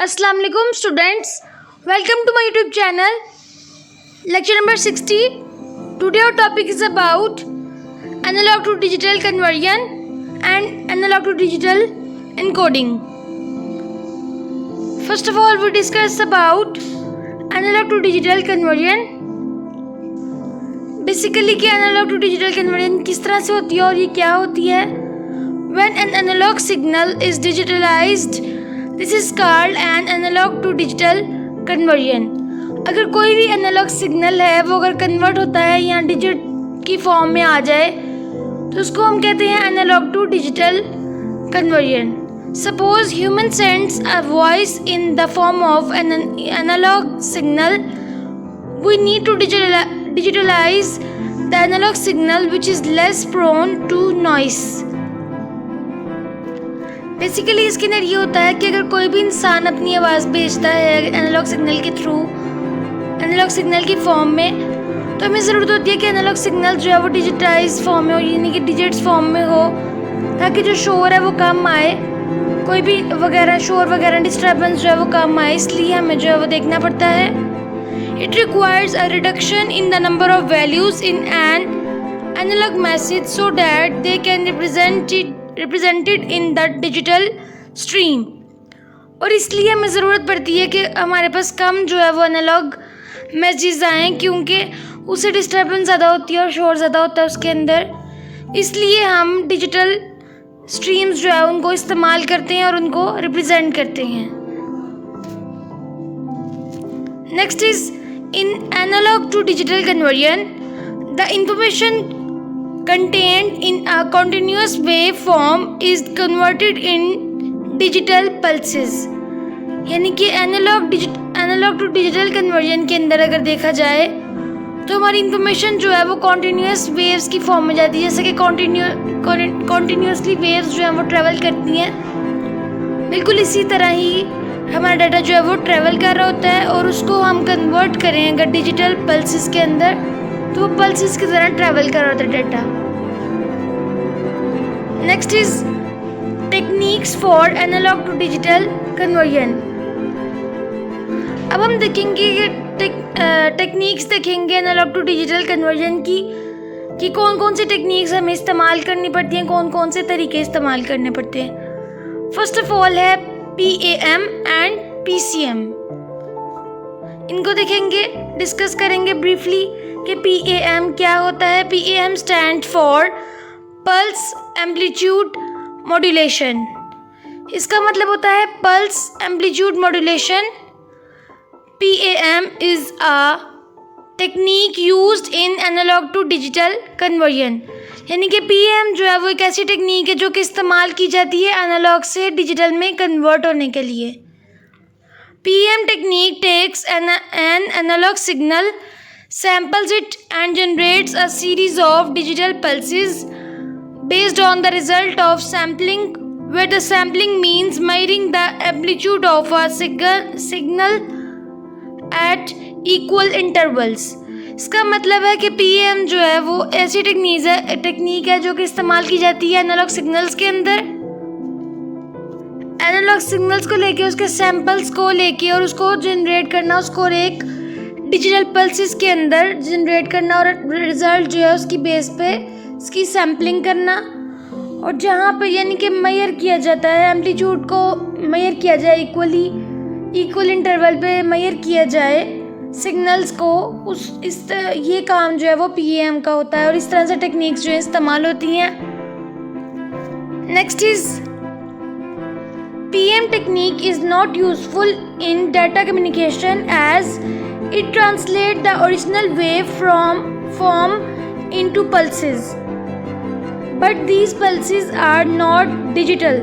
Assalamu alaikum students, welcome to my YouTube channel. Lecture number 60. Today our topic is about analog to digital conversion and analog to digital encoding. First of all, we discuss about analog to digital conversion. Basically कि analogue to digital conversion किस तरह से होती है और ये क्या होती है. When an analog signal is digitalized, this is called an analog to digital conversion. अगर कोई भी एनालॉग सिग्नल है वो अगर कन्वर्ट होता है या डिजिट की फॉर्म में आ जाए तो उसको हम कहते हैं analogue to digital conversion. Suppose human sends a voice in the form of an analog signal. We need to digitalize the analog signal which is less prone to noise. Basically इसके अंदर ये होता है कि अगर कोई भी इंसान अपनी आवाज़ भेजता है एनालॉग सिग्नल के थ्रू, एनालॉग सिग्नल की फॉर्म में, तो हमें ज़रूरत होती है कि एनालॉग सिग्नल जो है वो डिजिटाइज फॉर्म में हो, यानी कि डिजिट्स फॉर्म में हो, ताकि जो शोर है वो कम आए, कोई भी वगैरह शोर वगैरह डिस्टर्बेंस जो है वो कम आए. इसलिए हमें जो है वो देखना पड़ता है. It requires a reduction in the number of values in an analog message so that they can represented in the digital stream. और इसलिए हमें ज़रूरत पड़ती है कि हमारे पास कम जो है वो एनालॉग मैसेजेस आएँ, क्योंकि उससे डिस्टर्बेंस ज़्यादा होती है और शोर ज़्यादा होता है उसके अंदर. इसलिए हम डिजिटल स्ट्रीम्स जो है उनको इस्तेमाल करते हैं और उनको रिप्रेजेंट करते हैं. Next is in analog to digital conversion, the information contained in a continuous wave form is converted in digital pulses. यानी कि एनालॉग टू डिजिटल कन्वर्जन के अंदर अगर देखा जाए तो हमारी इंफॉर्मेशन जो है वो कॉन्टीन्यूस वेव्स की फॉर्म में जाती है. जैसे कि कॉन्टीन्यूसली वेव्स जो है वो ट्रेवल करती हैं, बिल्कुल इसी तरह ही हमारा डाटा जो है वो ट्रैवल कर रहा होता है और उसको हम कन्वर्ट करें अगर डिजिटल पल्सेस के अंदर, तो वो पल्सेस की तरह ट्रैवल कर रहा होता है data. Next is techniques for analogue to digital conversion. अब हम देखेंगे कि टेक्निक्स देखेंगे एनालॉग टू डिजिटल कन्वर्जन की कौन कौन सी टेक्निक्स हमें इस्तेमाल करनी पड़ती हैं, कौन कौन से तरीके इस्तेमाल करने पड़ते हैं. फर्स्ट ऑफ ऑल है PAM एंड PCM. इनको देखेंगे, डिस्कस करेंगे ब्रीफली कि PAM क्या होता है. PAM stand for pulse amplitude modulation. इसका मतलब होता है pulse amplitude modulation. PAM is a technique used in analogue to digital conversion. यानी कि PAM जो है वो एक ऐसी टेक्निक है जो कि इस्तेमाल की जाती है एनालॉग से डिजिटल में कन्वर्ट होने के लिए. PAM technique takes an analogue signal, samples it and generates a series of digital pulses based on the result of sampling, where the sampling means measuring the amplitude of a signal at equal intervals. इसका मतलब है कि PAM जो है वो ऐसी technique है जो कि इस्तेमाल की जाती है एनालॉग सिग्नल्स के अंदर. एनालॉग सिग्नल्स को लेके, उसके सैंपल्स को लेके और उसको जनरेट करना, उसको एक डिजिटल पल्सेस के अंदर जनरेट करना और रिजल्ट जो है उसकी बेस पे इसकी सैम्पलिंग करना. और जहाँ पे यानी कि मेजर किया जाता है, एम्पलीट्यूड को मेजर किया जाए, इक्वल इंटरवल पे मेजर किया जाए सिग्नल्स को, ये काम जो है वो PAM का होता है. और इस तरह से टेक्निक्स जो है इस्तेमाल होती हैं. Next is PAM technique is not useful in data communication as it translate the original wave form into pulses, but these pulses are not digital.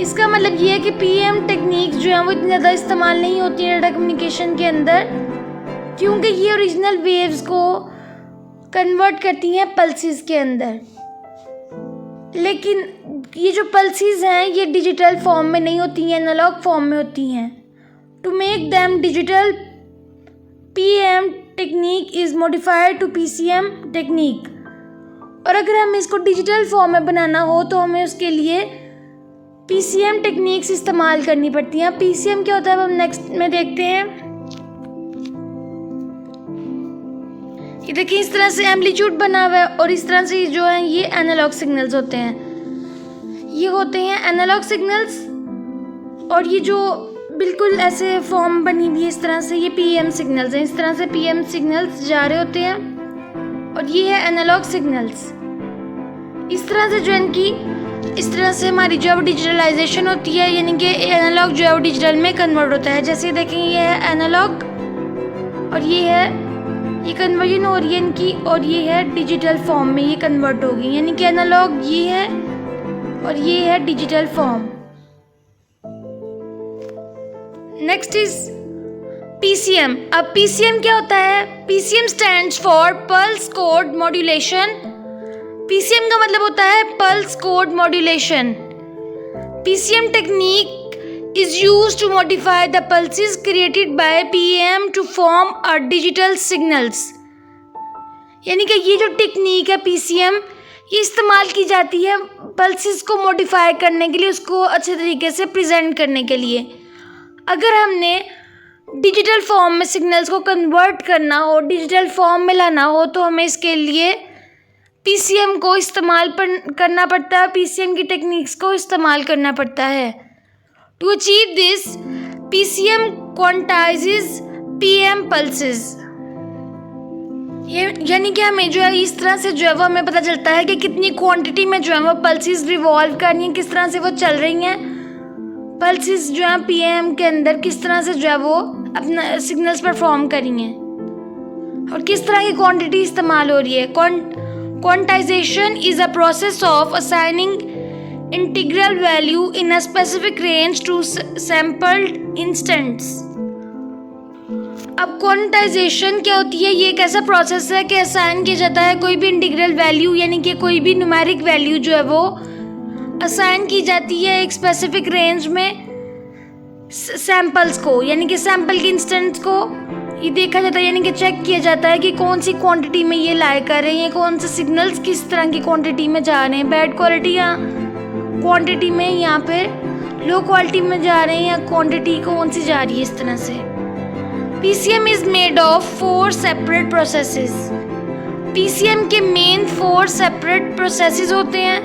इसका मतलब ये है कि PAM टेक्निक जो है वो इतनी ज़्यादा इस्तेमाल नहीं होती है डाटा कम्युनिकेशन के अंदर, क्योंकि ये ओरिजिनल वेव्स को कन्वर्ट करती हैं पल्सेस के अंदर. लेकिन ये जो पल्सेस हैं ये डिजिटल फॉर्म में नहीं होती हैं, एनालॉग फॉर्म में होती हैं. To make them digital, PAM technique is modified to PCM technique. और अगर हमें इसको डिजिटल फॉर्म में बनाना हो तो हमें उसके लिए पीसीएम टेक्निक्स इस्तेमाल करनी पड़ती हैं। पीसीएम क्या होता है अब हम नेक्स्ट में देखते हैं। ये देखिए इस तरह से एम्पलीट्यूड बना हुआ है और इस तरह से जो है ये एनालॉग सिग्नल्स होते हैं। ये होते हैं एनालॉग सिग्नल्स और ये जो बिल्कुल ऐसे फॉर्म बनी हुई है इस तरह से, ये पीएम सिग्नल्स हैं। इस तरह से पीएम सिग्नल्स जा रहे होते हैं और ये है एनालॉग सिग्नल्स। इस तरह से जो है इनकी इस तरह से हमारी जो है डिजिटलाइजेशन होती है, यानी कि एनालॉग जो है डिजिटल में कन्वर्ट होता है। जैसे देखें ये है एनालॉग और ये कन्वर्जन हो रही है इनकी और ये है डिजिटल फॉर्म में ये कन्वर्ट होगी, यानी कि एनालॉग ये है और ये है digital form. Next is PCM. अब पीसीएम क्या होता है? PCM stands for pulse code modulation. PCM का मतलब होता है pulse code modulation. PCM technique is used to modify the pulses created by PAM to form a digital signals। यानी कि ये जो टेक्निक है पीसीएम, ये इस्तेमाल की जाती है पल्सेस को मॉडिफाई करने के लिए, उसको अच्छे तरीके से प्रेजेंट करने के लिए। अगर हमने डिजिटल फॉर्म में सिग्नल्स को कन्वर्ट करना हो, डिजिटल फॉर्म में लाना हो, तो हमें इसके लिए पीसीएम को इस्तेमाल करना पड़ता है, पीसीएम की टेक्निक्स को इस्तेमाल करना पड़ता है। To achieve this, PCM quantizes PM pulses। यानी कि हमें जो है इस तरह से जो है वो हमें पता चलता है कि कितनी क्वांटिटी में जो है वो पल्सेस रिवॉल्व करनी है, किस तरह से वो चल रही हैं। पल्सेस जो है पीएम के अंदर किस तरह से जो है वो अपना सिग्नल्स परफॉर्म करी हैं और किस तरह की क्वांटिटी इस्तेमाल हो रही है। Quantization is a process of assigning integral value in a specific range to sampled instants। अब क्वांटाइजेशन क्या होती है? ये एक ऐसा प्रोसेस है कि असाइन किया जाता है कोई भी इंटीग्रल वैल्यू, यानी कि कोई भी न्यूमेरिक वैल्यू जो है वो असाइन की जाती है एक स्पेसिफिक रेंज में सैम्पल्स को, यानी कि सैम्पल के इंस्टेंट्स को ये देखा जाता है, यानी कि चेक किया जाता है कि कौन सी क्वांटिटी में ये लाई कर रहे हैं, कौन से सिग्नल्स किस तरह की क्वांटिटी में जा रहे हैं, बैड क्वालिटी या क्वांटिटी में, यहाँ पे लो क्वालिटी में जा रहे हैं या क्वांटिटी कौन सी जा रही है। इस तरह से PCM is made of 4 separate processes. PCM के मेन 4 सेपरेट प्रोसेसेस होते हैं।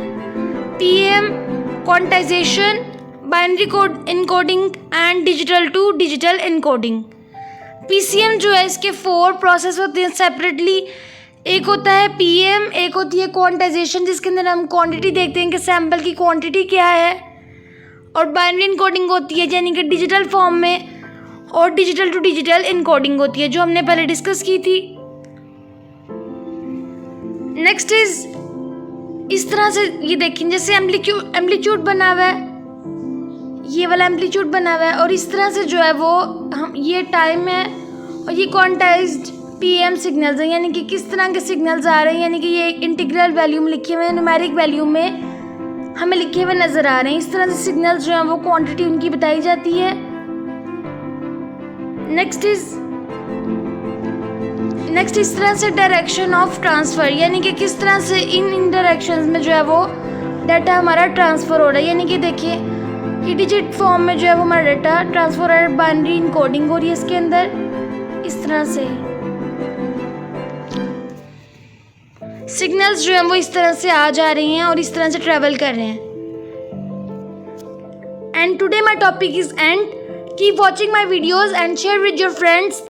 PM quantization, binary code encoding and digital to digital encoding. PCM जो है इसके 4 प्रोसेस होते हैं सेपरेटली। एक होता है पीएम, एक होती है क्वांटाइजेशन जिसके अंदर हम क्वांटिटी देखते हैं कि सैंपल की क्वांटिटी क्या है, और बाइनरी इनकोडिंग होती है यानी कि डिजिटल फॉर्म में, और डिजिटल टू डिजिटल इनकोडिंग होती है जो हमने पहले डिस्कस की थी। नेक्स्ट इज इस तरह से ये देखें जैसे एम्पलीट्यूड बना हुआ है, ये वाला एम्पलीट्यूड बना हुआ है और इस तरह से जो है वो हम ये टाइम है और ये क्वांटाइज्ड पीएम सिग्नल्स हैं, यानी कि किस तरह के सिग्नल्स आ रहे हैं, यानी कि ये इंटीग्रल वैल्यू में लिखे हुए हैं, न्यूमेरिक वैल्यू में हमें लिखे हुए नज़र आ रहे हैं। इस तरह से सिग्नल्स जो हैं वो क्वांटिटी उनकी बताई जाती है। नेक्स्ट इस तरह से डायरेक्शन ऑफ ट्रांसफ़र, यानी कि किस तरह से इन डायरेक्शंस में जो है वो डाटा हमारा ट्रांसफ़र हो रहा है। यानी कि देखिए ये डिजिट फॉर्म में जो है वो हमारा डाटा ट्रांसफ़र हो रहा है, बाइनरी इनकोडिंग हो रही है इसके अंदर। इस तरह से सिग्नल्स जो हैं वो इस तरह से आ जा रही हैं और इस तरह से ट्रैवल कर रहे हैं। And today my topic is and. Keep watching my videos and share with your friends.